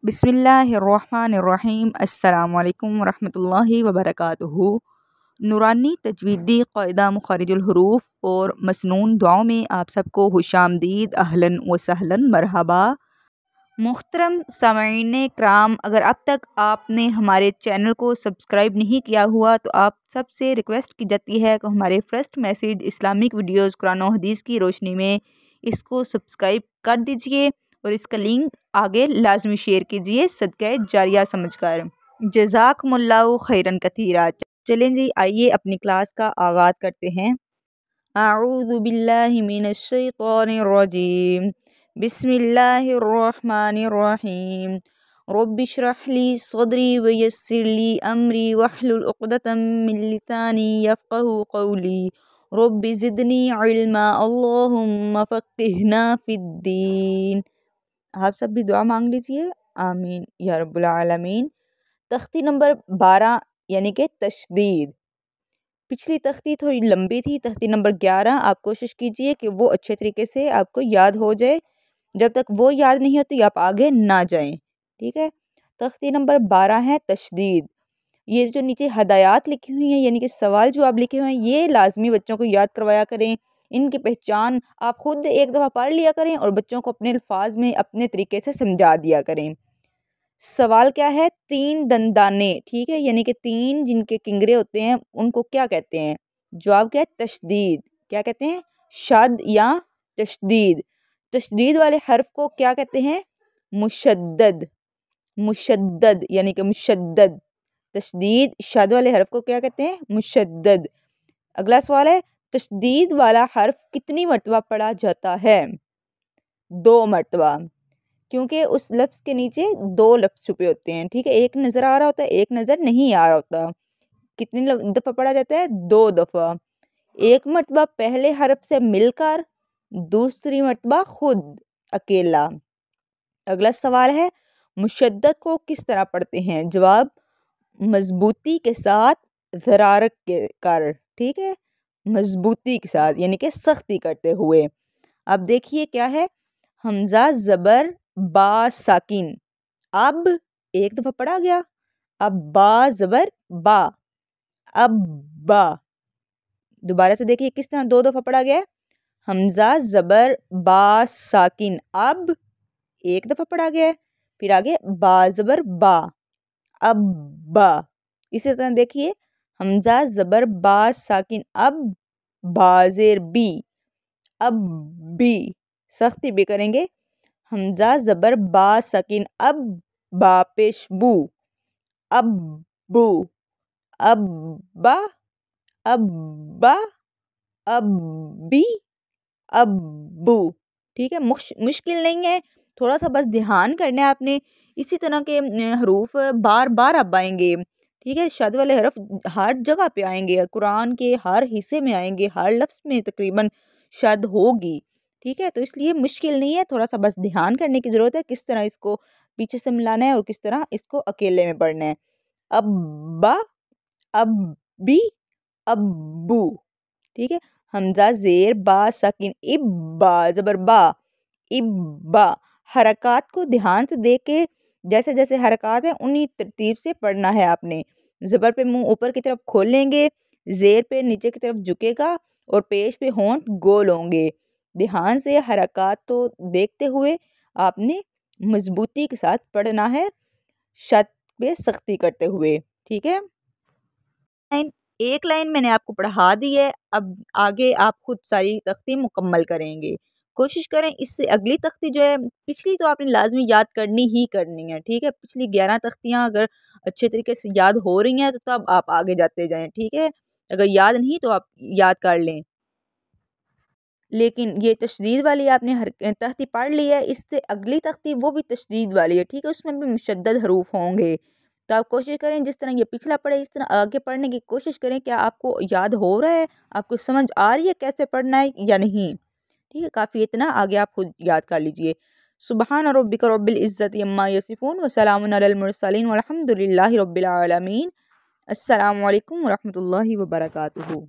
बिस्मिल्लाहिर्रहमानिर्रहीम। अस्सलामु अलैकुम वरहमतुल्लाहि वबरकातुहू। नूरानी तजवीदी क़ायदा मुख़ारिजुल हुरूफ और मसनून दुआओं में आप सबको खुशामदीद, अहलन व सहलन, मरहबा। मुहतरम सामईन कराम, अगर अब तक आपने हमारे चैनल को सब्सक्राइब नहीं किया हुआ तो आप सबसे रिक्वेस्ट की जाती है कि हमारे first message Islamic videos Quran और हदीस की रोशनी में इसको सब्सक्राइब कर दीजिए और इसका लिंक आगे लाजमी शेयर कीजिए, सदक़े जारिया समझकर। जज़ाकुमुल्लाहु खैरन कसीरा। चलें जी, आइए अपनी क्लास का आगाज़ करते हैं। अऊज़ु बिल्लाहि मिनश शैतानिर रजीम। बिस्मिल्लाहिर्रहमानिर्रहीम। रब्बिश्रह ली सदरी व यस्सिर ली अमरी वहलुल उक़दतम मिन लिसानी यफ़क़हू क़ौली। रब्बि ज़िदनी इल्मा, अल्लाहुम्मा फ़क़्हिना फ़िद्दीन। आप सब भी दुआ मांग लीजिए, आमीन या रब्बुल आलमीन। तख्ती नंबर 12 यानी कि तशदीद। पिछली तख्ती थोड़ी लंबी थी, तख्ती नंबर 11। आप कोशिश कीजिए कि वो अच्छे तरीके से आपको याद हो जाए। जब तक वो याद नहीं होती आप आगे ना जाएं, ठीक है। तख्ती नंबर 12 है तशदीद। ये जो नीचे हदायत लिखी हुई हैं यानी कि सवाल जवाब लिखे हुए हैं, ये लाजमी बच्चों को याद करवाया करें। इनकी पहचान आप खुद एक दफ़ा पढ़ लिया करें और बच्चों को अपने अल्फाज में अपने तरीके से समझा दिया करें। सवाल क्या है? 3 दंदाने, ठीक है, यानी कि 3 जिनके किंगरे होते हैं उनको क्या कहते हैं? जवाब क्या है? तशदीद। क्या कहते हैं? शद या तशदीद। तशदीद वाले हर्फ को क्या कहते हैं? मुशद्दद। मुशद्दद यानी कि मुशद्दद। तशदीद शद वाले हर्फ को क्या कहते हैं? मुशद्दद। अगला सवाल है, तशदीद वाला हर्फ कितनी मरतबा पढ़ा जाता है? 2 मरतबा, क्योंकि उस लफ्ज़ के नीचे 2 लफ्ज़ छुपे होते हैं, ठीक है। एक नज़र आ रहा होता है, एक नज़र नहीं आ रहा होता। कितनी दफ़ा पढ़ा जाता है? 2 दफ़ा। एक मरतबा पहले हर्फ से मिलकर, दूसरी मरतबा खुद अकेला। अगला सवाल है, मुशद्दद को किस तरह पढ़ते हैं? जवाब, मजबूती के साथ, ज़रारत के कर, ठीक है, मजबूती के साथ यानी कि सख्ती करते हुए। अब देखिए क्या है, हमज़ा ज़बर बा साकिन। अब एक दफ़ा पढ़ा गया, अब बा ज़बर बा, अब बा। दोबारा से देखिए किस तरह 2 दफ़ा पढ़ा गया है। हमज़ा ज़बर बा साकिन, अब एक दफ़ा पढ़ा गया है, फिर आगे बा ज़बर बा, अब बा। इसी तरह देखिए, हमज़ा ज़बर बा साकिन, अब बाज़ेर बी, अब बी। सख्ती भी करेंगे, हमज़ा ज़बर बा साकिन, अब बा पेश बू, अब बू, अब बा, अब बा, अब बी, अब बू, ठीक है। मुश्किल नहीं है, थोड़ा सा बस ध्यान करना है आपने। इसी तरह के हरूफ बार बार अब आएंगे, ठीक है। शद वाले हरफ हर जगह पे आएंगे, कुरान के हर हिस्से में आएंगे, हर लफ्ज़ में तकरीबन शद होगी, ठीक है। तो इसलिए मुश्किल नहीं है, थोड़ा सा बस ध्यान करने की ज़रूरत है, किस तरह इसको पीछे से मिलाना है और किस तरह इसको अकेले में पढ़ना है। अब बा, अब बी, अब बू, ठीक है। हमज़ा ज़ेर बा साकिन, इब बा ज़बर बा, इब बा। हरकत को ध्यान से देख के जैसे जैसे हरकत है उन्हीं तरतीब से पढ़ना है आपने। ज़बर पे मुंह ऊपर की तरफ खोलेंगे, ज़ेर पे नीचे की तरफ झुकेगा और पेश पे होंठ गोल होंगे। ध्यान से हरकत तो देखते हुए आपने मजबूती के साथ पढ़ना है, शत पे सख्ती करते हुए, ठीक है। एक लाइन मैंने आपको पढ़ा दी है, अब आगे आप खुद सारी तख्ती मुकम्मल करेंगे। कोशिश करें इससे अगली तख्ती जो है, पिछली तो आपने लाजमी याद करनी ही करनी है, ठीक है। पिछली 11 तख्तियाँ अगर अच्छे तरीके से याद हो रही हैं तो तब आप आगे जाते जाएं, ठीक है। अगर याद नहीं तो आप याद कर लें। लेकिन ये तशदीद वाली आपने हर तख्ती पढ़ ली है, इससे अगली तख्ती वो भी तशदीद वाली है, ठीक है। उसमें भी मुशद्दद हरूफ होंगे, तो आप कोशिश करें जिस तरह ये पिछला पढ़े इस तरह आगे पढ़ने की कोशिश करें। क्या आपको याद हो रहा है? आपको समझ आ रही है कैसे पढ़ना है या नहीं? ठीक है, काफ़ी इतना आगे आप खुद याद कर लीजिए। सुबहान रब्बिका रब्बिल इज़्ज़ति अम्मा यसिफून व सलामुन अलल मुरसलीन वल्हम्दुलिल्लाहि रब्बिल आलमीन। अस्सलामु अलैकुम व रहमतुल्लाहि व बरकातुहू।